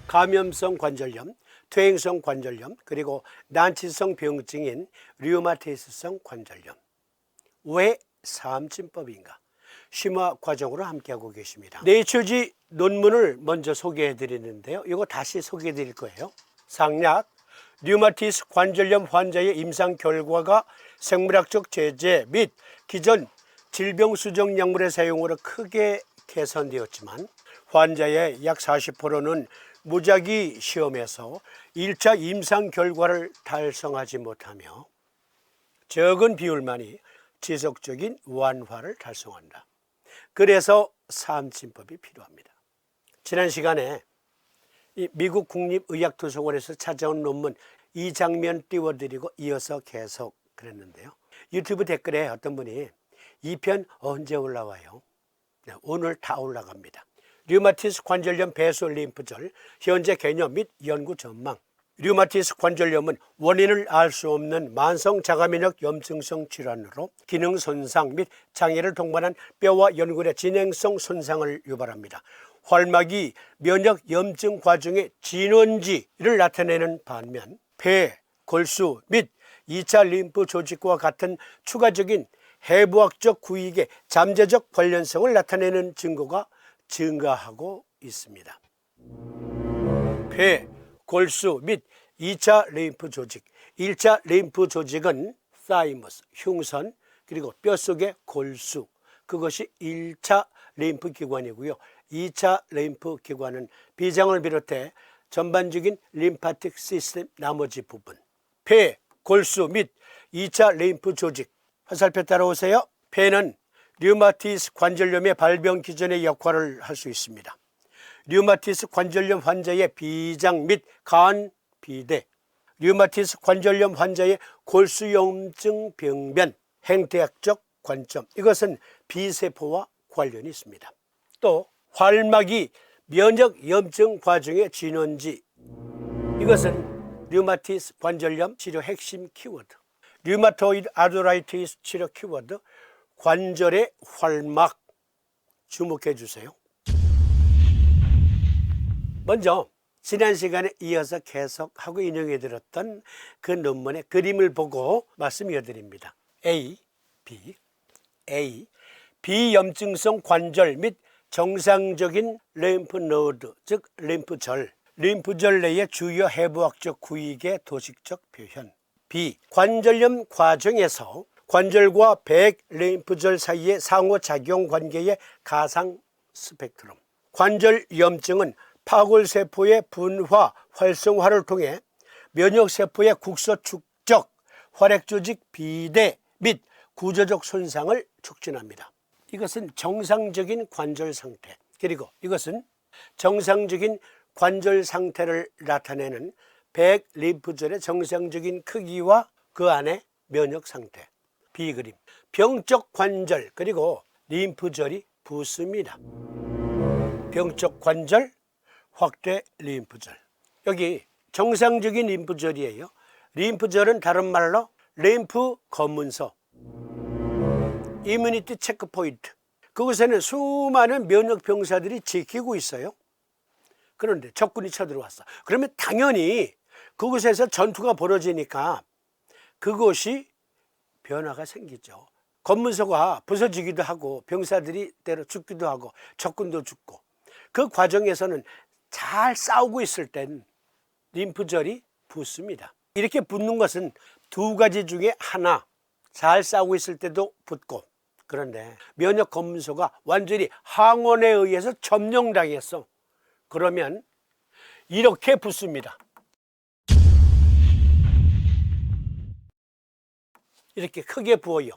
감염성 관절염, 퇴행성 관절염, 그리고 난치성 병증인 류마티스성 관절염. 왜 삼진법인가? 심화 과정으로 함께하고 계십니다. 네이처지 논문을 먼저 소개해 드리는데요. 이거 다시 소개해 드릴 거예요. 상약, 류마티스 관절염 환자의 임상 결과가 생물학적 제재 및 기존 질병 수정 약물의 사용으로 크게 개선되었지만 환자의 약 40%는 무작위 시험에서 1차 임상 결과를 달성하지 못하며 적은 비율만이 지속적인 완화를 달성한다. 그래서 삼진법이 필요합니다. 지난 시간에 미국 국립의학도서관에서 찾아온 논문 이 장면 띄워드리고 이어서 계속 그랬는데요. 유튜브 댓글에 어떤 분이 이 편 언제 올라와요? 네, 오늘 다 올라갑니다. 류마티스 관절염 배수 림프절 현재 개념 및 연구 전망. 류마티스 관절염은 원인을 알 수 없는 만성 자가면역 염증성 질환으로 기능 손상 및 장애를 동반한 뼈와 연골의 진행성 손상을 유발합니다. 활막이 면역 염증 과정의 진원지를 나타내는 반면 폐, 골수 및 2차 림프 조직과 같은 추가적인 해부학적 구익의 잠재적 관련성을 나타내는 증거가 증가하고 있습니다. 폐, 골수 및 2차 림프 조직, 1차 림프 조직은 사이머스, 흉선, 그리고 뼛속의 골수, 그것이 1차 림프 기관이고요. 2차 림프 기관은 비장을 비롯해 전반적인 림파틱 시스템 나머지 부분. 폐, 골수 및 2차 림프 조직. 화살표 따라오세요. 폐는 류마티스 관절염의 발병 기전의 역할을 할 수 있습니다. 류마티스 관절염 환자의 비장 및 간 비대, 류마티스 관절염 환자의 골수염증 병변, 행태학적 관점, 이것은 비세포와 관련이 있습니다. 또 활막이 면역 염증 과정의 진원지, 이것은 류마티스 관절염 치료 핵심 키워드. 류마토이드 아르트라이티스 치료 키워드, 관절의 활막, 주목해 주세요. 먼저 지난 시간에 이어서 계속하고 인용해 드렸던 그 논문의 그림을 보고 말씀해 드립니다. A, 비염증성 관절 및 정상적인 림프노드, 즉 림프절, 림프절 내의 주요 해부학적 구익의 도식적 표현. B, 관절염 과정에서 관절과 백 림프절 사이의 상호작용 관계의 가상 스펙트럼. 관절염증은 파골세포의 분화, 활성화를 통해 면역세포의 국소 축적, 활액조직 비대 및 구조적 손상을 촉진합니다. 이것은 정상적인 관절 상태, 그리고 이것은 정상적인 관절 상태를 나타내는 백 림프절의 정상적인 크기와 그 안에 면역 상태. B그림, 병적 관절 그리고 림프절이 붓습니다. 병적 관절, 확대 림프절. 여기 정상적인 림프절이에요. 림프절은 다른 말로 림프 검문소, 이뮤니티 체크 포인트. 그곳에는 수많은 면역 병사들이 지키고 있어요. 그런데 적군이 쳐들어왔어. 그러면 당연히 그곳에서 전투가 벌어지니까 그곳이 변화가 생기죠. 검문소가 부서지기도 하고 병사들이 때로 죽기도 하고 적군도 죽고, 그 과정에서는 잘 싸우고 있을 땐 림프절이 붓습니다. 이렇게 붓는 것은 두 가지 중에 하나, 잘 싸우고 있을 때도 붓고, 그런데 면역 검문소가 완전히 항원에 의해서 점령당했어. 그러면 이렇게 붓습니다. 이렇게 크게 부어요.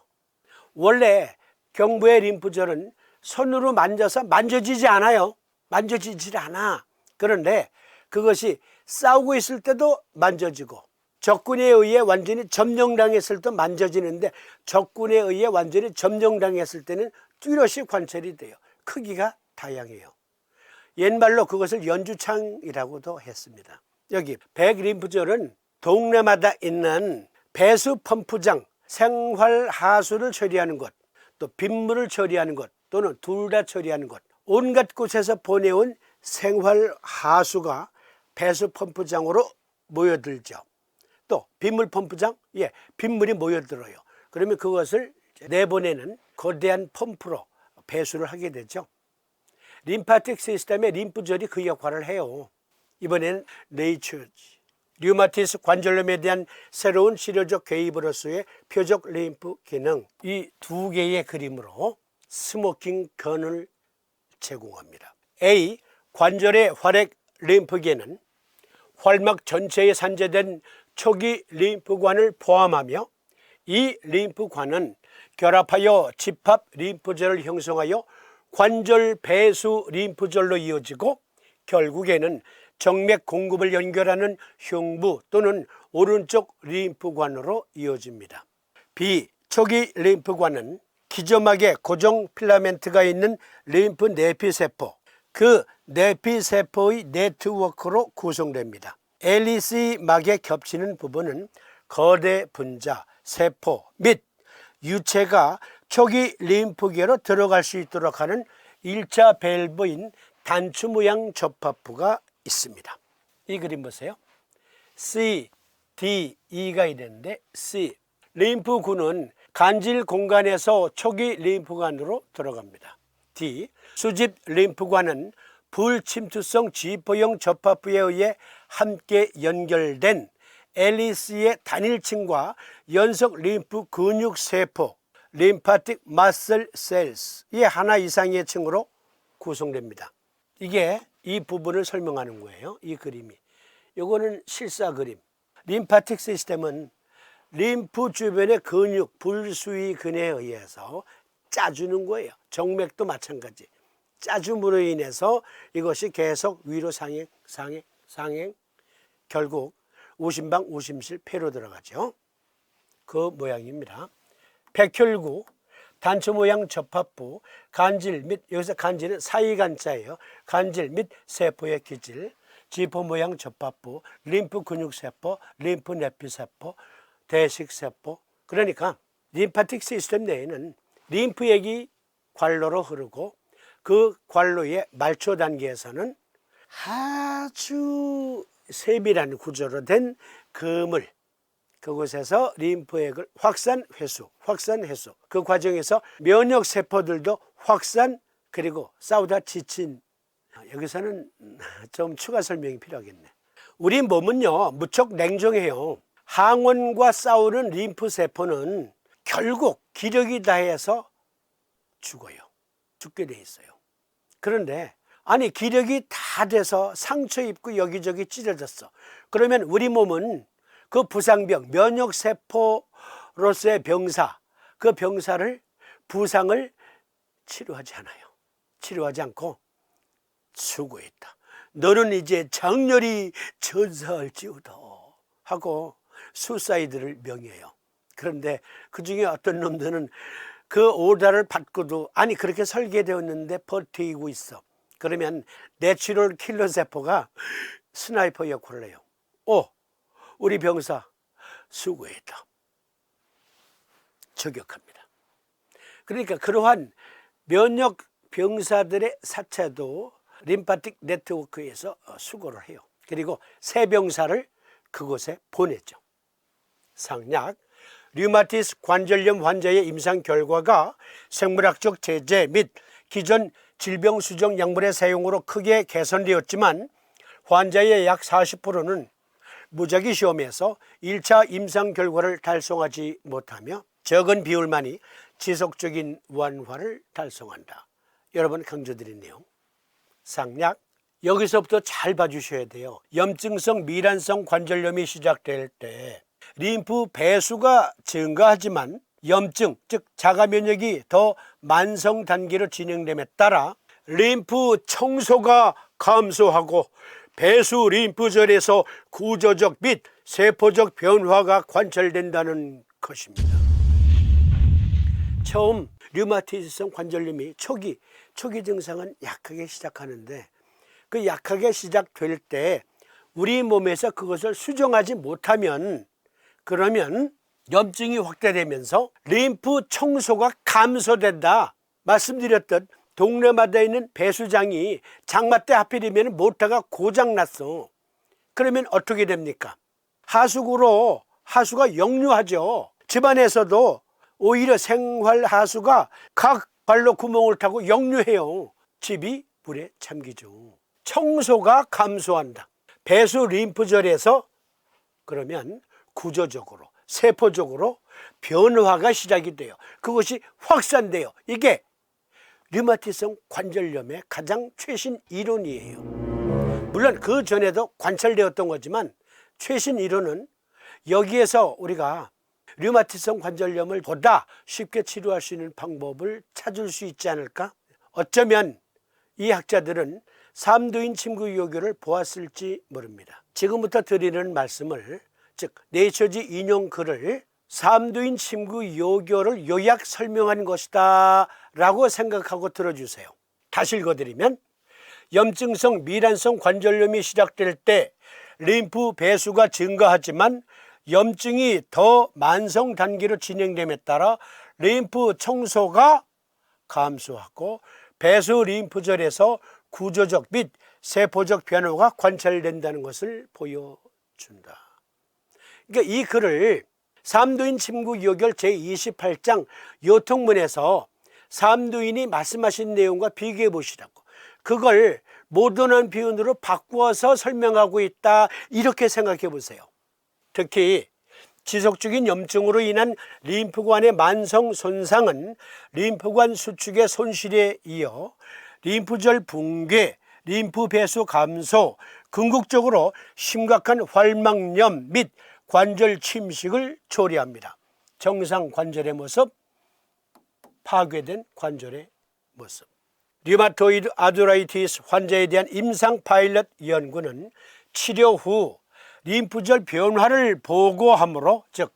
원래 경부의 림프절은 손으로 만져서 만져지지 않아요. 만져지질 않아. 그런데 그것이 싸우고 있을 때도 만져지고, 적군에 의해 완전히 점령당했을 때 만져지는데, 적군에 의해 완전히 점령당했을 때는 뚜렷이 관찰이 돼요. 크기가 다양해요. 옛말로 그것을 연주창이라고도 했습니다. 여기 백림프절은 동네마다 있는 배수 펌프장, 생활하수를 처리하는 것, 또 빗물을 처리하는 것, 또는 둘 다 처리하는 것, 온갖 곳에서 보내온 생활하수가 배수 펌프장으로 모여들죠. 또 빗물 펌프장, 빗물이 모여들어요. 그러면 그것을 내보내는 거대한 펌프로 배수를 하게 되죠. 림파틱 시스템의 림프절이 그 역할을 해요. 이번에는 네이처지 류마티스 관절염에 대한 새로운 치료적 개입으로서의 표적 림프 기능, 이 두 개의 그림으로 스모킹 건을 제공합니다. A. 관절의 활액 림프계는 활막 전체에 산재된 초기 림프관을 포함하며 이 림프관은 결합하여 집합 림프절을 형성하여 관절 배수 림프절로 이어지고 결국에는 정맥 공급을 연결하는 흉부 또는 오른쪽 림프관으로 이어집니다. B. 초기 림프관은 기점막에 고정 필라멘트가 있는 림프 내피세포, 그 내피세포의 네트워크로 구성됩니다. LEC 막에 겹치는 부분은 거대 분자, 세포 및 유체가 초기 림프계로 들어갈 수 있도록 하는 1차 밸브인 단추 모양 접합부가 있습니다. 이 그림 보세요. C, D, E가 있는데 C, 림프군은 간질 공간에서 초기 림프관으로 들어갑니다. D, 수집 림프관은 불침투성 지포형 접합부에 의해 함께 연결된 LEC의 단일층과 연속 림프 근육세포, 림파틱 마슬 셀스의 하나 이상의 층으로 구성됩니다. 이게 이 부분을 설명하는 거예요. 이 그림이. 이거는 실사 그림. 림파틱 시스템은 림프 주변의 근육, 불수위근에 의해서 짜주는 거예요. 정맥도 마찬가지. 짜줌으로 인해서 이것이 계속 위로 상행, 결국 우심방, 우심실, 폐로 들어가죠. 그 모양입니다. 백혈구, 단추 모양 접합부, 간질 및, 여기서 간질은 사이간자예요. 간질 및 세포의 기질, 지포 모양 접합부, 림프 근육세포, 림프 내피세포, 대식세포. 그러니까 림파틱 시스템 내에는 림프액이 관로로 흐르고 그 관로의 말초 단계에서는 아주 세밀한 구조로 된 그물, 그곳에서 림프액을 확산 회수, 그 과정에서 면역 세포들도 확산, 그리고 싸우다 지친, 여기서는 좀 추가 설명이 필요하겠네. 우리 몸은요 무척 냉정해요. 항원과 싸우는 림프 세포는 결국 기력이 다해서 죽어요. 죽게 돼 있어요. 그런데 아니 기력이 다 돼서 상처 입고 여기저기 찢어졌어. 그러면 우리 몸은 그 부상병, 면역세포로서의 병사, 그 병사를, 부상을 치료하지 않아요. 치료하지 않고 수고했다. 너는 이제 장렬히 전사할지어다 하고 수사이드를 명해요. 그런데 그 중에 어떤 놈들은 그 오다를 받고도 아니 그렇게 설계되었는데 버티고 있어. 그러면 내추럴 킬러 세포가 스나이퍼 역할을 해요. 우리 병사 수고했다. 저격합니다. 그러니까 그러한 면역 병사들의 사체도 림파틱 네트워크에서 수거를 해요. 그리고 새 병사를 그곳에 보내죠. 상약, 류마티스 관절염 환자의 임상 결과가 생물학적 제재 및 기존 질병 수정 약물의 사용으로 크게 개선되었지만 환자의 약 40%는 무작위 시험에서 1차 임상 결과를 달성하지 못하며 적은 비율만이 지속적인 완화를 달성한다. 여러분 강조드린 내용. 상약, 여기서부터 잘 봐주셔야 돼요. 염증성 미란성 관절염이 시작될 때 림프 배수가 증가하지만 염증, 즉 자가 면역이 더 만성 단계로 진행됨에 따라 림프 청소가 감소하고 배수 림프절에서 구조적 및 세포적 변화가 관찰된다는 것입니다. 처음 류마티스성 관절염이 초기 증상은 약하게 시작하는데 그 약하게 시작될 때 우리 몸에서 그것을 수정하지 못하면 그러면 염증이 확대되면서 림프 청소가 감소된다. 말씀드렸듯 동네마다 있는 배수장이 장마 때 하필이면 모터가 고장났어. 그러면 어떻게 됩니까? 하수구로 하수가 역류하죠. 집안에서도 오히려 생활하수가 각 발로 구멍을 타고 역류해요. 집이 물에 잠기죠. 청소가 감소한다. 배수 림프절에서 그러면 구조적으로 세포적으로 변화가 시작이 돼요. 그것이 확산돼요. 이게 류마티성 관절염의 가장 최신 이론이에요. 물론 그 전에도 관찰되었던 거지만 최신 이론은 여기에서 우리가 류마티성 관절염을 보다 쉽게 치료할 수 있는 방법을 찾을 수 있지 않을까? 어쩌면 이 학자들은 삼두인 침구 요교를 보았을지 모릅니다. 지금부터 드리는 말씀을, 즉 네이처지 인용 글을 삼두인 침구 요교를 요약 설명한 것이다 라고 생각하고 들어주세요. 다시 읽어드리면, 염증성 미란성 관절염이 시작될 때 림프 배수가 증가하지만 염증이 더 만성 단계로 진행됨에 따라 림프 청소가 감소하고 배수 림프절에서 구조적 및 세포적 변화가 관찰된다는 것을 보여준다. 그러니까 이 글을 삼두인 침구 요결 제28장 요통문에서 삼두인이 말씀하신 내용과 비교해 보시라고, 그걸 모던한 표현으로 바꾸어서 설명하고 있다, 이렇게 생각해 보세요. 특히 지속적인 염증으로 인한 림프관의 만성 손상은 림프관 수축의 손실에 이어 림프절 붕괴, 림프 배수 감소, 궁극적으로 심각한 활막염 및 관절 침식을 초래합니다. 정상 관절의 모습, 파괴된 관절의 모습. 류마토이드 아두라이티스 환자에 대한 임상 파일럿 연구는 치료 후 림프절 변화를 보고하므로, 즉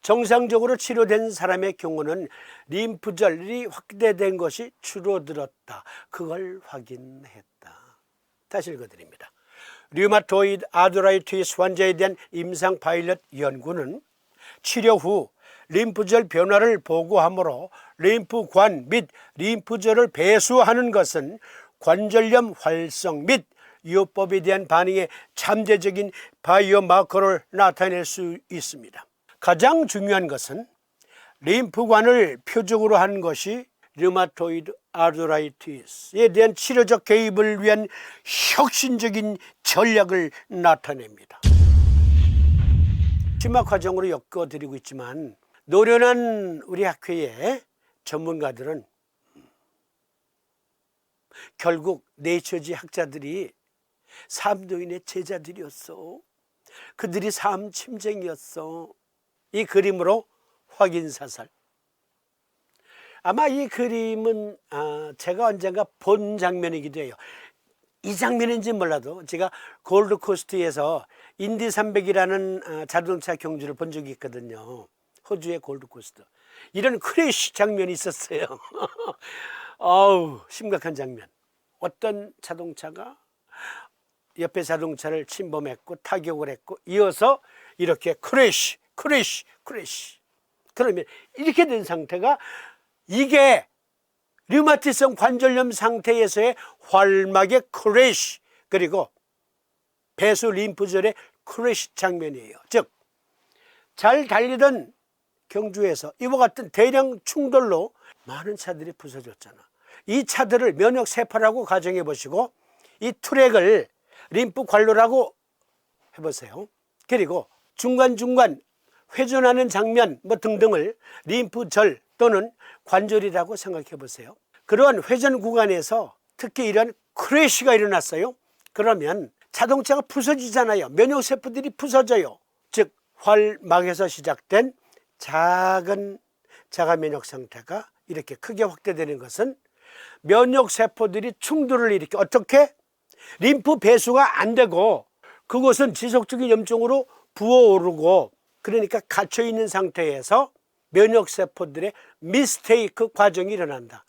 정상적으로 치료된 사람의 경우는 림프절이 확대된 것이 줄어들었다, 그걸 확인했다. 다시 읽어드립니다. 류마토이드 아두라이티스 환자에 대한 임상 파일럿 연구는 치료 후 림프절 변화를 보고하므로 림프관 및 림프절을 배수하는 것은 관절염 활성 및 요법에 대한 반응의 잠재적인 바이오마커를 나타낼 수 있습니다. 가장 중요한 것은 림프관을 표적으로 하는 것이 류마토이드 아두라이티스에 대한 치료적 개입을 위한 혁신적인 전략을 나타냅니다. 심화 과정으로 엮어드리고 있지만 노련한 우리 학회의 전문가들은 결국 네이처지 학자들이 삼두인의 제자들이었어. 그들이 삶 침쟁이었어. 이 그림으로 확인사살. 아마 이 그림은 제가 언젠가 본 장면이기도 해요. 이 장면인지 몰라도 제가 골드코스트에서 인디 300이라는 자동차 경주를 본 적이 있거든요. 호주의 골드코스트. 이런 크래시 장면이 있었어요. 어우, 심각한 장면. 어떤 자동차가 옆에 자동차를 침범했고 타격을 했고 이어서 이렇게 크래시. 그러면 이렇게 된 상태가, 이게 류마티성 관절염 상태에서의 활막의 크래시, 그리고 배수 림프절의 크래시 장면이에요. 즉 잘 달리던 경주에서 이와 같은 대량 충돌로 많은 차들이 부서졌잖아. 이 차들을 면역세포라고 가정해 보시고 이 트랙을 림프 관로라고 해보세요. 그리고 중간중간 회전하는 장면 등등을 림프절 또는 관절이라고 생각해 보세요. 그러한 회전 구간에서 특히 이런 크래시가 일어났어요. 그러면 자동차가 부서지잖아요. 면역세포들이 부서져요. 즉 활막에서 시작된 작은 자가면역 상태가 이렇게 크게 확대되는 것은 면역세포들이 충돌을 일으켜 어떻게? 림프 배수가 안 되고 그것은 지속적인 염증으로 부어오르고, 그러니까 갇혀있는 상태에서 면역세포들의 미스테이크 과정이 일어난다.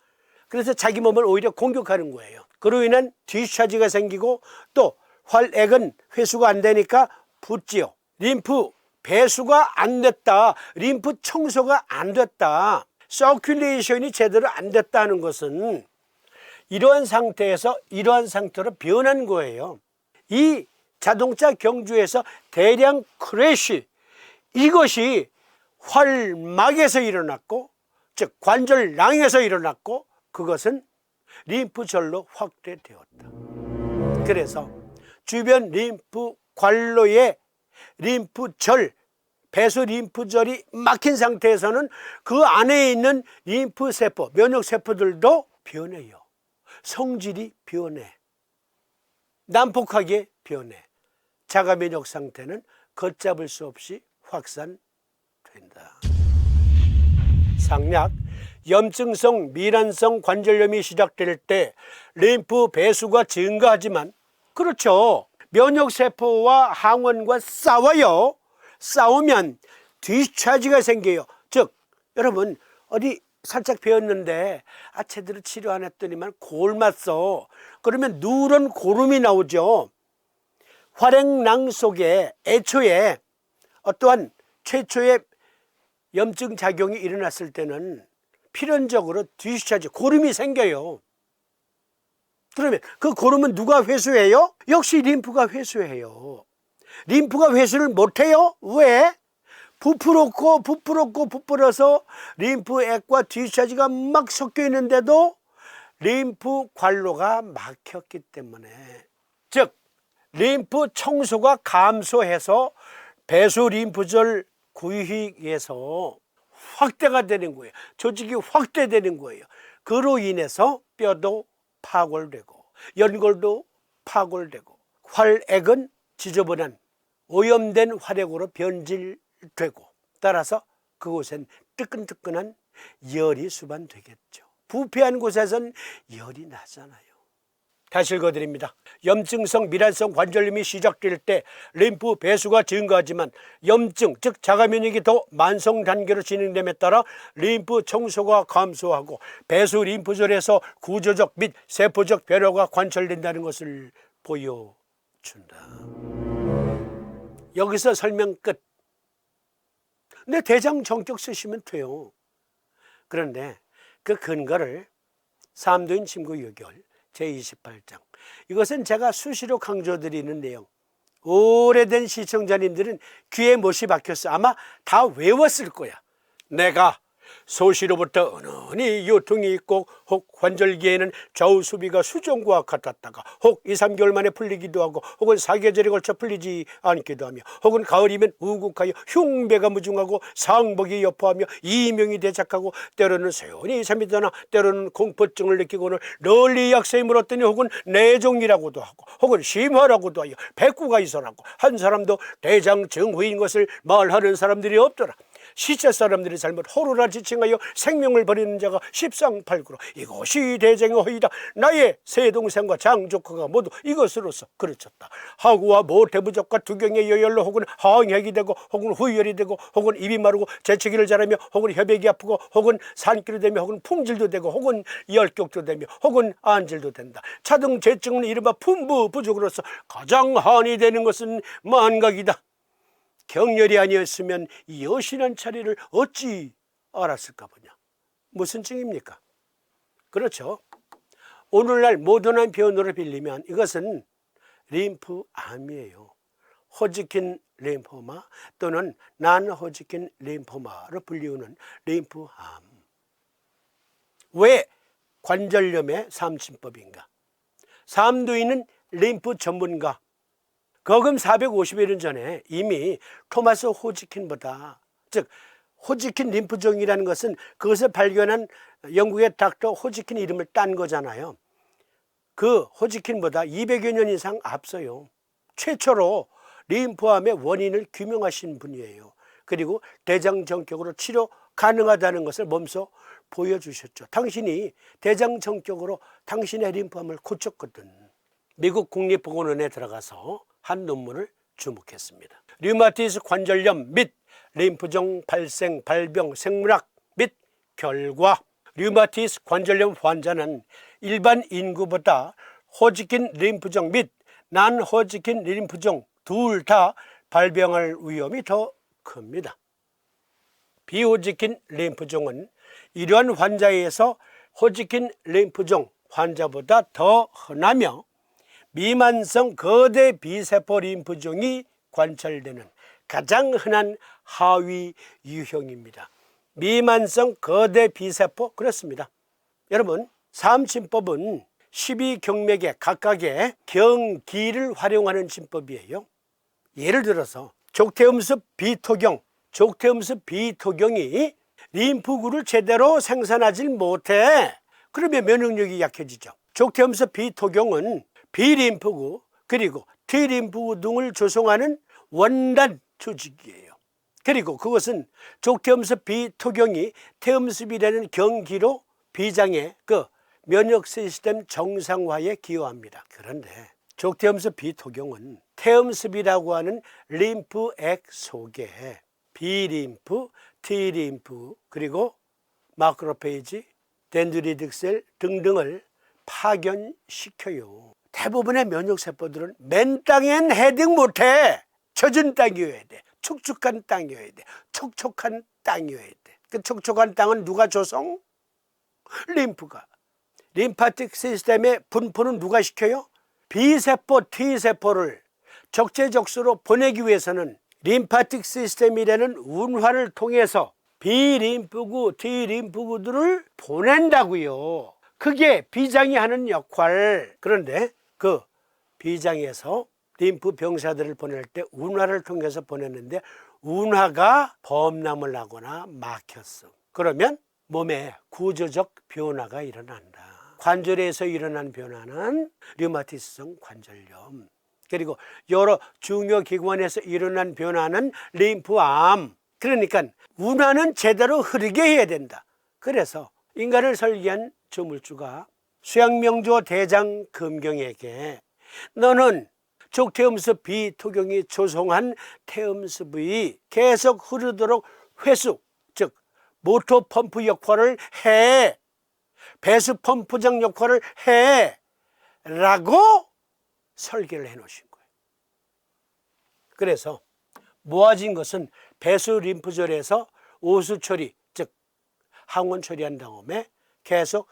그래서 자기 몸을 오히려 공격하는 거예요. 그로 인한 디스차지가 생기고 또 활액은 회수가 안 되니까 붓지요. 림프 배수가 안 됐다, 림프 청소가 안 됐다, 서큘레이션이 제대로 안 됐다는 것은 이러한 상태에서 이러한 상태로 변한 거예요. 이 자동차 경주에서 대량 크래시, 이것이 활막에서 일어났고, 즉 관절낭에서 일어났고, 그것은 림프절로 확대되었다. 그래서 주변 림프 관로에 림프절, 배수 림프절이 막힌 상태에서는 그 안에 있는 림프세포, 면역세포들도 변해요. 성질이 변해. 난폭하게 변해. 자가면역 상태는 걷잡을 수 없이 확산된다. 상약, 염증성 미란성 관절염이 시작될 때 림프 배수가 증가하지만, 그렇죠, 면역세포와 항원과 싸워요. 싸우면 디스차지가 생겨요. 즉 여러분, 어디 살짝 베었는데 제대로 치료 안 했더니만 골맞어. 그러면 누런 고름이 나오죠. 활액낭 속에 애초에 어떠한 최초의 염증 작용이 일어났을 때는 필연적으로 디스차지, 고름이 생겨요. 그러면 그 고름은 누가 회수해요? 역시 림프가 회수해요. 림프가 회수를 못해요? 왜? 부풀어서 림프액과 디스차지가 막 섞여 있는데도 림프 관로가 막혔기 때문에, 즉 림프 청소가 감소해서 배수 림프절 구획에서 확대가 되는 거예요. 조직이 확대되는 거예요. 그로 인해서 뼈도 파골되고 연골도 파골되고 활액은 지저분한 오염된 활액으로 변질되고, 따라서 그곳엔 뜨끈뜨끈한 열이 수반되겠죠. 부패한 곳에선 열이 나잖아요. 다시 읽어드립니다. 염증성 미란성 관절염이 시작될 때 림프 배수가 증가하지만 염증, 즉 자가면역이 더 만성 단계로 진행됨에 따라 림프 청소가 감소하고 배수 림프절에서 구조적 및 세포적 변화가 관찰된다는 것을 보여준다. 여기서 설명 끝. 근데 대장 정격 쓰시면 돼요. 그런데 그 근거를 삼두인 침구 요결 제28장, 이것은 제가 수시로 강조드리는 내용, 오래된 시청자님들은 귀에 못이 박혔어. 아마 다 외웠을 거야. 내가 소시로부터 은은히 요통이 있고 혹 관절기에는 좌우 수비가 수정과 같았다가 혹 2, 3개월 만에 풀리기도 하고 혹은 4계절에 걸쳐 풀리지 않기도 하며 혹은 가을이면 우국하여 흉배가 무중하고 상복이 여포하며 이명이 대작하고 때로는 세원이 잠이 드나 때로는 공포증을 느끼고는 널리 약세에 물었더니 혹은 내종이라고도 하고 혹은 심화라고도 하여 백구가 있어라고 한 사람도 대장증후인 것을 말하는 사람들이 없더라. 시체 사람들이 잘못 호루라 지칭하여 생명을 버리는 자가 십상팔구로 이것이 대장의 허이다. 나의 세 동생과 장조카가 모두 이것으로서 그르쳤다. 하구와 모태부적과 두경의 여열로 혹은 항핵이 되고 혹은 후열이 되고 혹은 입이 마르고 재채기를 잘하며 혹은 혈액이 아프고 혹은 산기로 되며 혹은 풍질도 되고 혹은 열격도 되며 혹은 안질도 된다. 차등 재증은 이른바 품부 부족으로서 가장 한이 되는 것은 만각이다. 경렬이 아니었으면 이 여신한 차례를 어찌 알았을까 보냐. 무슨 증입니까? 그렇죠. 오늘날 모던한 표현으로 빌리면 이것은 림프암이에요. 호지킨 림포마 또는 난호지킨 림포마로 불리우는 림프암. 왜 관절염의 삼진법인가? 삼두이는 림프 전문가, 거금 450여 년 전에 이미 토마스 호지킨보다, 즉 호지킨 림프종이라는 것은 그것을 발견한 영국의 닥터 호지킨 이름을 딴 거잖아요. 그 호지킨보다 200여 년 이상 앞서요. 최초로 림프암의 원인을 규명하신 분이에요. 그리고 대장정격으로 치료 가능하다는 것을 몸소 보여주셨죠. 당신이 대장정격으로 당신의 림프암을 고쳤거든. 미국 국립보건원에 들어가서 한 논문을 주목했습니다. 류마티스 관절염 및 림프종 발생, 발병, 생물학 및 결과. 류마티스 관절염 환자는 일반 인구보다 호지킨 림프종 및 난호지킨 림프종 둘 다 발병할 위험이 더 큽니다. 비호지킨 림프종은 이러한 환자에서 호지킨 림프종 환자보다 더 흔하며 미만성 거대 B세포 림프종이 관찰되는 가장 흔한 하위 유형입니다. 미만성 거대 B세포, 그렇습니다. 여러분, 사암진법은 12경맥의 각각의 경기를 활용하는 진법이에요. 예를 들어서 족태음습 비토경이 림프구를 제대로 생산하지 못해. 그러면 면역력이 약해지죠. 족태음습 비토경은 B림프구 그리고 T림프구 등을 조성하는 원단 조직이에요. 그리고 그것은 족태음습 비토경이 태음습이라는 경기로 B장의 그 면역 시스템 정상화에 기여합니다. 그런데 족태음습 비토경은 태음습이라고 하는 림프액 속에 B림프, T림프 그리고 마크로페이지, 덴드리틱셀 등등을 파견시켜요. 대부분의 면역세포들은 맨 땅엔 헤딩 못해. 젖은 땅이어야 돼. 촉촉한 땅이어야 돼. 촉촉한 땅이어야 돼. 그 촉촉한 땅은 누가 조성? 림프가. 림파틱 시스템의 분포는 누가 시켜요? B세포, T세포를 적재적소로 보내기 위해서는 림파틱 시스템이라는 운화를 통해서 B림프구, T림프구들을 보낸다고요. 그게 B장이 하는 역할. 그런데 그 B장에서 림프 병사들을 보낼 때 운화를 통해서 보냈는데 운화가 범람을 하거나 막혔어. 그러면 몸에 구조적 변화가 일어난다. 관절에서 일어난 변화는 류마티스성 관절염, 그리고 여러 중요기관에서 일어난 변화는 림프암. 그러니까 운화는 제대로 흐르게 해야 된다. 그래서 인간을 설계한 조물주가 수양명조 대장 금경에게 너는 족태음습 비토경이 조성한 태음습이 계속 흐르도록 회수, 즉 모터 펌프 역할을 해, 배수 펌프장 역할을 해 라고 설계를 해 놓으신 거예요. 그래서 모아진 것은 배수 림프절에서 오수 처리, 즉 항원 처리한 다음에 계속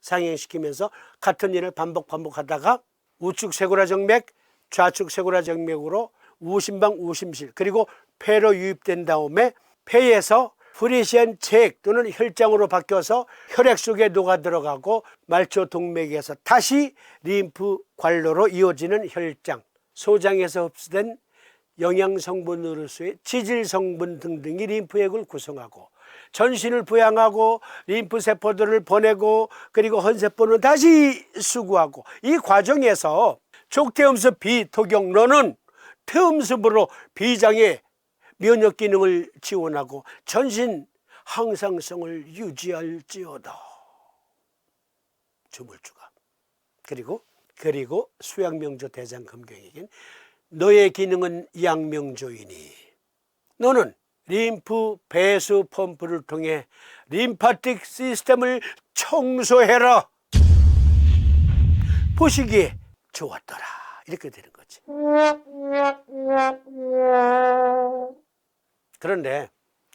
상행시키면서 같은 일을 반복하다가 우측 쇄골화정맥, 좌측 쇄골화정맥으로 우심방, 우심실, 그리고 폐로 유입된 다음에 폐에서 프리시안 체액 또는 혈장으로 바뀌어서 혈액 속에 녹아 들어가고 말초 동맥에서 다시 림프 관로로 이어지는 혈장, 소장에서 흡수된 영양성분으로서의 지질성분 등등이 림프액을 구성하고 전신을 부양하고 림프세포들을 보내고 그리고 헌세포는 다시 수구하고, 이 과정에서 족태음습 비토경로는 태음습으로 B장의 면역 기능을 지원하고 전신 항상성을 유지할지어다. 조물주가. 그리고 수양명조 대장 금경에겐 너의 기능은 양명조이니 너는 림프 배수 펌프를 통해 림파틱 시스템을 청소해라. 보시기에 좋았더라. 이렇게 되는 거지. 그런데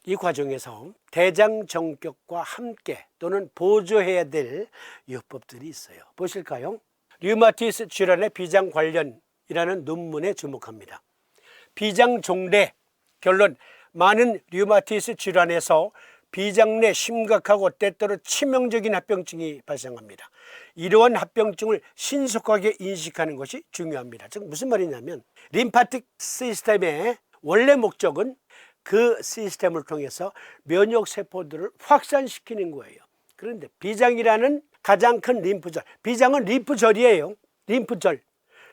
이 과정에서 대장 정격과 함께 또는 보조해야 될 요법들이 있어요. 보실까요? 류마티스 질환의 비장 관련이라는 논문에 주목합니다. 비장 종대, 결론, 많은 류마티스 질환에서 비장 내 심각하고 때때로 치명적인 합병증이 발생합니다. 이러한 합병증을 신속하게 인식하는 것이 중요합니다. 즉 무슨 말이냐면 림파틱 시스템의 원래 목적은 그 시스템을 통해서 면역세포들을 확산시키는 거예요. 그런데 비장이라는 가장 큰 림프절, 비장은 림프절이에요. 림프절.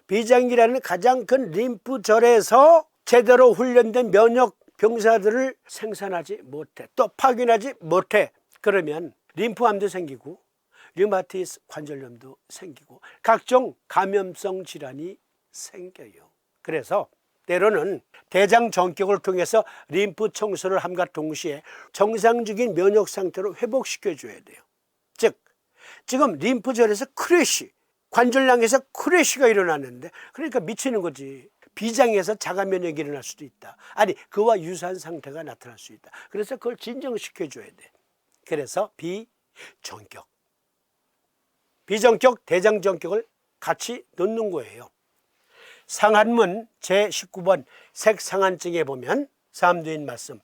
비장이라는 가장 큰 림프절에서 제대로 훈련된 면역 병사들을 생산하지 못해, 또 파견하지 못해. 그러면 림프암도 생기고 류마티스 관절염도 생기고 각종 감염성 질환이 생겨요. 그래서 때로는 대장 정격을 통해서 림프 청소를 함과 동시에 정상적인 면역 상태로 회복시켜줘야 돼요. 즉 지금 림프절에서 크래시, 관절낭에서 크래시가 일어났는데, 그러니까 미치는 거지. 비장에서 자가 면역이 일어날 수도 있다. 아니 그와 유사한 상태가 나타날 수 있다. 그래서 그걸 진정시켜줘야 돼. 그래서 비정격, 대장 정격을 같이 넣는 거예요. 상한문 제19번 색상한증에 보면 삼두인 말씀,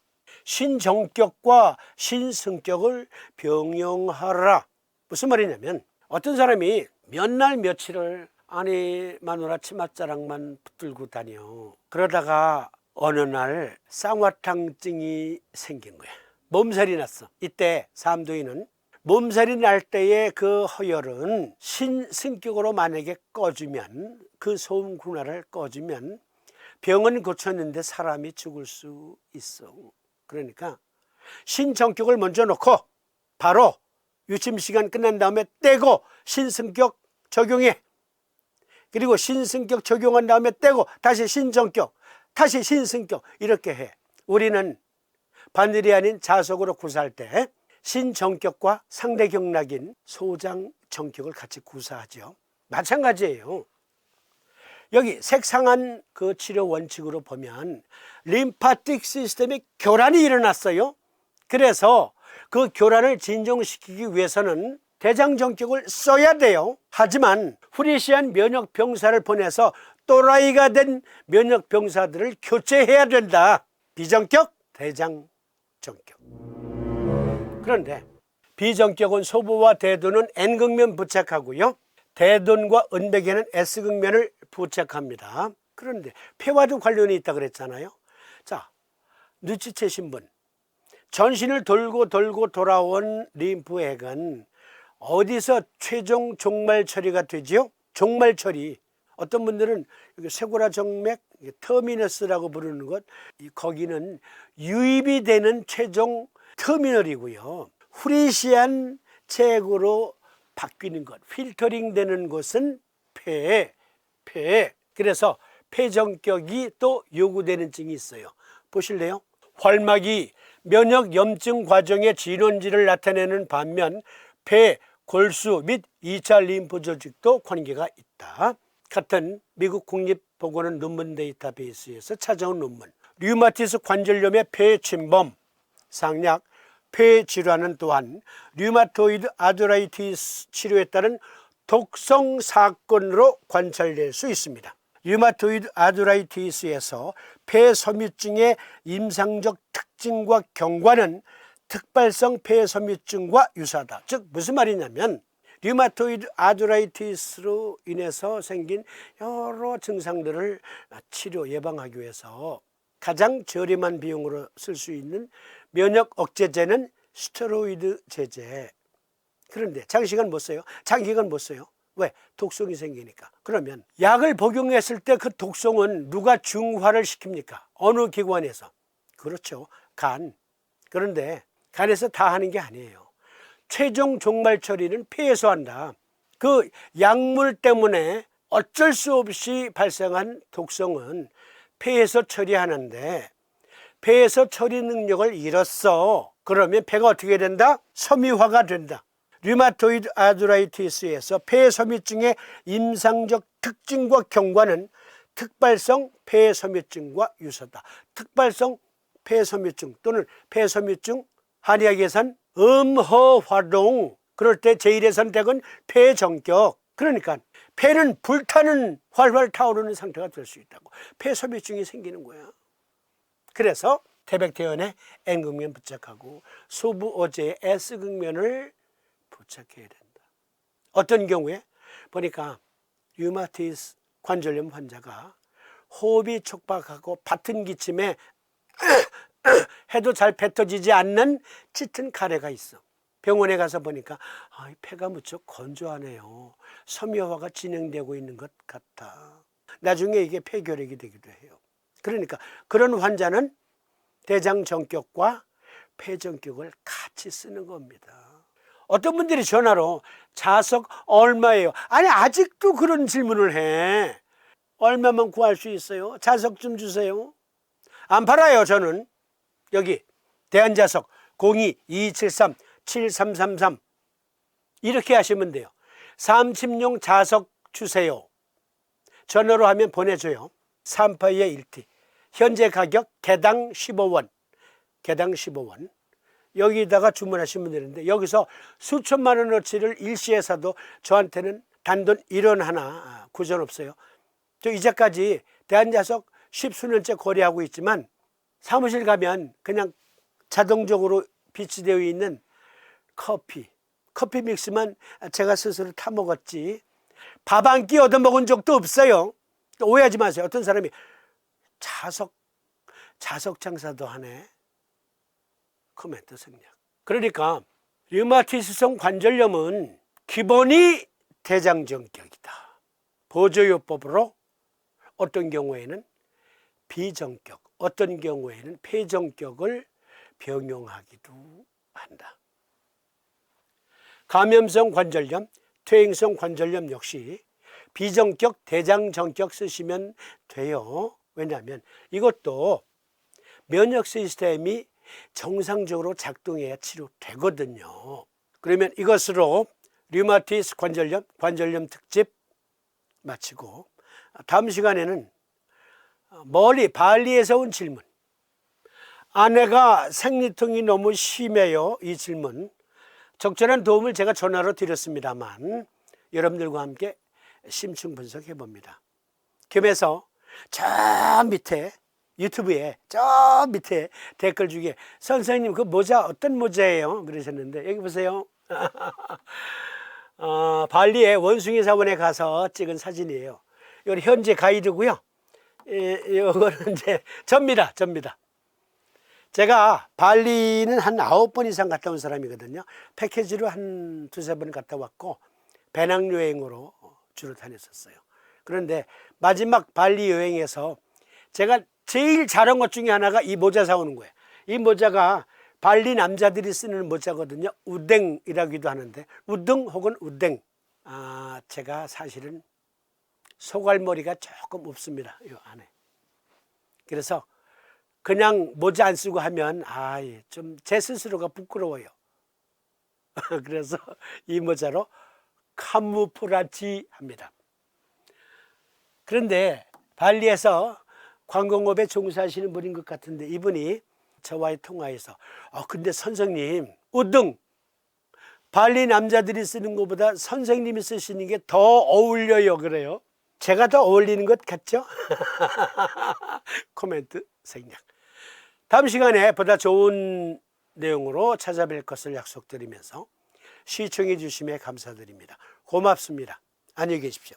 신정격과 신성격을 병용하라. 무슨 말이냐면 어떤 사람이 몇 날 며칠을 아니 마누라 치맛자락만 붙들고 다녀. 그러다가 어느 날 쌍화탕증이 생긴 거야. 몸살이 났어. 이때 삼두인은 몸살이 날 때의 그 허혈은 신승격으로 만약에 꺼주면, 그 소음 군화를 꺼주면 병은 고쳤는데 사람이 죽을 수 있어. 그러니까 신정격을 먼저 놓고 바로 유침시간 끝난 다음에 떼고 신승격 적용해. 그리고 신승격 적용한 다음에 떼고 다시 신정격, 다시 신승격, 이렇게 해. 우리는 바늘이 아닌 자석으로 구사할 때 신정격과 상대경락인 소장정격을 같이 구사하죠. 마찬가지예요. 여기 색상한 그 치료 원칙으로 보면 림파틱 시스템에 교란이 일어났어요. 그래서 그 교란을 진정시키기 위해서는 대장정격을 써야 돼요. 하지만 후리시한 면역병사를 보내서 또라이가 된 면역병사들을 교체해야 된다. 비정격, 대장정격. 그런데 비정격은 소부와 대둔은 N극면 부착하고요, 대둔과 은백에는 S극면을 부착합니다. 그런데 폐와도 관련이 있다 그랬잖아요. 자, 눈치채신 분, 전신을 돌고 돌아온 림프액은 어디서 최종 종말 처리가 되지요? 종말 처리. 어떤 분들은 쇄골화 정맥 터미너스라고 부르는 것, 거기는 유입이 되는 최종 터미널이고요, 후리시한 체액으로 바뀌는 것, 필터링 되는 곳은 폐. 그래서 폐정격이 또 요구되는 증이 있어요. 보실래요? 활막이 면역염증 과정의 진원지를 나타내는 반면 폐, 골수 및 2차 림프 조직도 관계가 있다. 같은 미국 국립보건원 논문 데이터베이스에서 찾아온 논문, 류마티스 관절염의 폐침범, 상약, 폐질환은 또한 류마토이드 아드라이티스 치료에 따른 독성 사건으로 관찰될 수 있습니다. 류마토이드 아드라이티스에서 폐섬유증의 임상적 특징과 경과는 특발성 폐섬유증과 유사하다. 즉 무슨 말이냐면 류마토이드 아드라이티스로 인해서 생긴 여러 증상들을 치료 예방하기 위해서 가장 저렴한 비용으로 쓸 수 있는 면역 억제제는 스테로이드 제제. 그런데 장시간 못 써요. 장기간 못 써요. 왜? 독성이 생기니까. 그러면 약을 복용했을 때 그 독성은 누가 중화를 시킵니까? 어느 기관에서? 그렇죠, 간. 그런데 간에서 다 하는 게 아니에요. 최종 종말 처리는 폐에서 한다. 그 약물 때문에 어쩔 수 없이 발생한 독성은 폐에서 처리하는데 폐에서 처리 능력을 잃었어. 그러면 폐가 어떻게 된다? 섬유화가 된다. 류마토이드 아드라이티스에서 폐섬유증의 임상적 특징과 경과는 특발성 폐섬유증과 유사다. 특발성 폐섬유증 또는 폐섬유증, 한의학에선 음허활동, 그럴 때 제1의 선택은 폐정격. 그러니까 폐는 불타는 활활 타오르는 상태가 될 수 있다고. 폐섬유증이 생기는 거야. 그래서 태백태연에 N극면 부착하고 소부어제에 S극면을 부착해야 된다. 어떤 경우에 보니까 류마티스 관절염 환자가 호흡이 촉박하고 밭은 기침에 해도 잘 뱉어지지 않는 짙은 가래가 있어. 병원에 가서 보니까 폐가 무척 건조하네요. 섬유화가 진행되고 있는 것 같아. 나중에 이게 폐결핵이 되기도 해요. 그러니까 그런 환자는 대장정격과 폐정격을 같이 쓰는 겁니다. 어떤 분들이 전화로 자석 얼마예요? 아니 아직도 그런 질문을 해. 얼마만 구할 수 있어요? 자석 좀 주세요. 안 팔아요. 저는 여기 대한자석 02-273-7333 이렇게 하시면 돼요. 30용 자석 주세요. 전화로 하면 보내줘요. 3파이의 1티. 현재 가격 개당 15원. 개당 15원. 여기다가 주문하시면 되는데 여기서 수천만 원어치를 일시에 사도 저한테는 단돈 1원 하나 구전 없어요. 저 이제까지 대한자석 10수년째 거래하고 있지만 사무실 가면 그냥 자동적으로 비치되어 있는 커피 믹스만 제가 스스로 타 먹었지 밥 한 끼 얻어 먹은 적도 없어요. 오해하지 마세요. 어떤 사람이 자석 장사도 하네. 코멘트 생략. 그러니까 류마티스성 관절염은 기본이 대장전격이다. 보조요법으로 어떤 경우에는 비전격, 어떤 경우에는 폐전격을 병용하기도 한다. 감염성 관절염, 퇴행성 관절염 역시 비전격, 대장전격 쓰시면 돼요. 왜냐하면 이것도 면역 시스템이 정상적으로 작동해야 치료되거든요. 그러면 이것으로 류마티스 관절염 특집 마치고 다음 시간에는 멀리 발리에서 온 질문. 아내가 생리통이 너무 심해요. 이 질문. 적절한 도움을 제가 전화로 드렸습니다만 여러분들과 함께 심층 분석해 봅니다. 겸해서 저 밑에 유튜브에 저 밑에 댓글 중에 선생님 그 모자 어떤 모자예요? 그러셨는데 여기 보세요. 발리의 원숭이 사원에 가서 찍은 사진이에요. 이건 현재 가이드고요. 이거는 이제 접니다. 제가 발리는 한 9번 이상 갔다 온 사람이거든요. 패키지로 한 2-3번 갔다 왔고 배낭여행으로 주로 다녔었어요. 그런데 마지막 발리 여행에서 제가 제일 잘한 것 중에 하나가 이 모자 사오는 거예요. 이 모자가 발리 남자들이 쓰는 모자거든요. 우댕이라기도 하는데 우등 혹은 우댕. 제가 사실은 소갈머리가 조금 없습니다. 이 안에. 그래서 그냥 모자 안 쓰고 하면 좀 제 스스로가 부끄러워요. 그래서 이 모자로 카무프라지 합니다. 그런데 발리에서 관광업에 종사하시는 분인 것 같은데 이분이 저와의 통화에서 근데 선생님 우등 발리 남자들이 쓰는 것보다 선생님이 쓰시는 게 더 어울려요 그래요. 제가 더 어울리는 것 같죠? 코멘트 생략. 다음 시간에 보다 좋은 내용으로 찾아뵐 것을 약속드리면서 시청해 주심에 감사드립니다. 고맙습니다. 안녕히 계십시오.